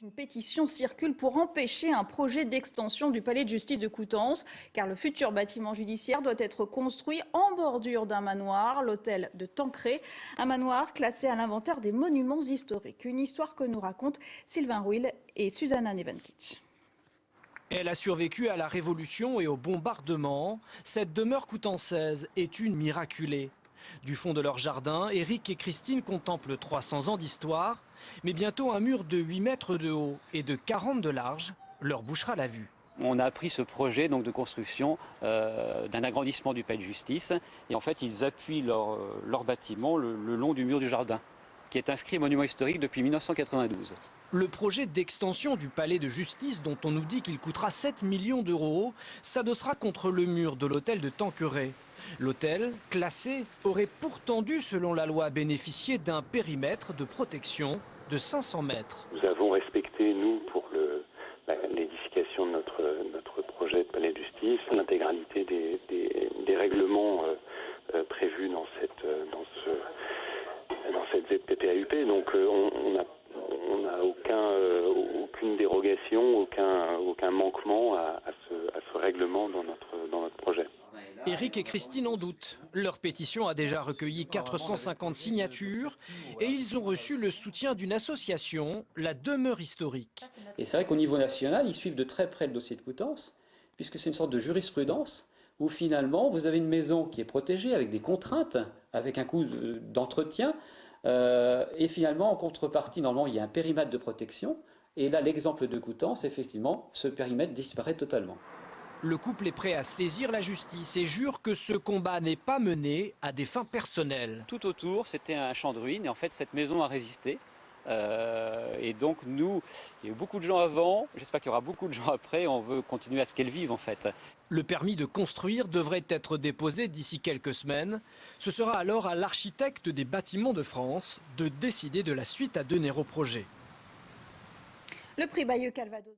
Une pétition circule pour empêcher un projet d'extension du palais de justice de Coutances, car le futur bâtiment judiciaire doit être construit en bordure d'un manoir, l'hôtel de Tancré, un manoir classé à l'inventaire des monuments historiques. Une histoire que nous racontent Sylvain Rouil et Susanna Nevenkic. Elle a survécu à la Révolution et au bombardement. Cette demeure coutançaise est une miraculée. Du fond de leur jardin, Éric et Christine contemplent 300 ans d'histoire, mais bientôt un mur de 8 mètres de haut et de 40 de large leur bouchera la vue. On a pris ce projet donc, de construction d'un agrandissement du palais de justice et en fait ils appuient leur bâtiment le long du mur du jardin qui est inscrit monument historique depuis 1992. Le projet d'extension du palais de justice, dont on nous dit qu'il coûtera 7 millions d'euros, s'adossera contre le mur de l'hôtel de Tancré. L'hôtel, classé, aurait pourtant dû, selon la loi, bénéficier d'un périmètre de protection de 500 mètres. Nous avons respecté, nous, pour l'édification de notre projet de palais de justice, l'intégralité des règlements prévus dans cette ZPPAUP. Donc on n'a aucune dérogation, aucun manquement à ce règlement dans notre projet. Éric et Christine en doutent. Leur pétition a déjà recueilli 450 signatures et ils ont reçu le soutien d'une association, la Demeure historique. Et c'est vrai qu'au niveau national, ils suivent de très près le dossier de Coutances, puisque c'est une sorte de jurisprudence où finalement vous avez une maison qui est protégée avec des contraintes, avec un coût d'entretien, et finalement en contrepartie, normalement il y a un périmètre de protection, et là l'exemple de Coutances, effectivement, ce périmètre disparaît totalement. Le couple est prêt à saisir la justice et jure que ce combat n'est pas mené à des fins personnelles. Tout autour, c'était un champ de ruines et en fait cette maison a résisté. Et donc nous, il y a eu beaucoup de gens avant, j'espère qu'il y aura beaucoup de gens après, on veut continuer à ce qu'elle vive en fait. Le permis de construire devrait être déposé d'ici quelques semaines. Ce sera alors à l'architecte des bâtiments de France de décider de la suite à donner au projet. Le prix Bayeux Calvados.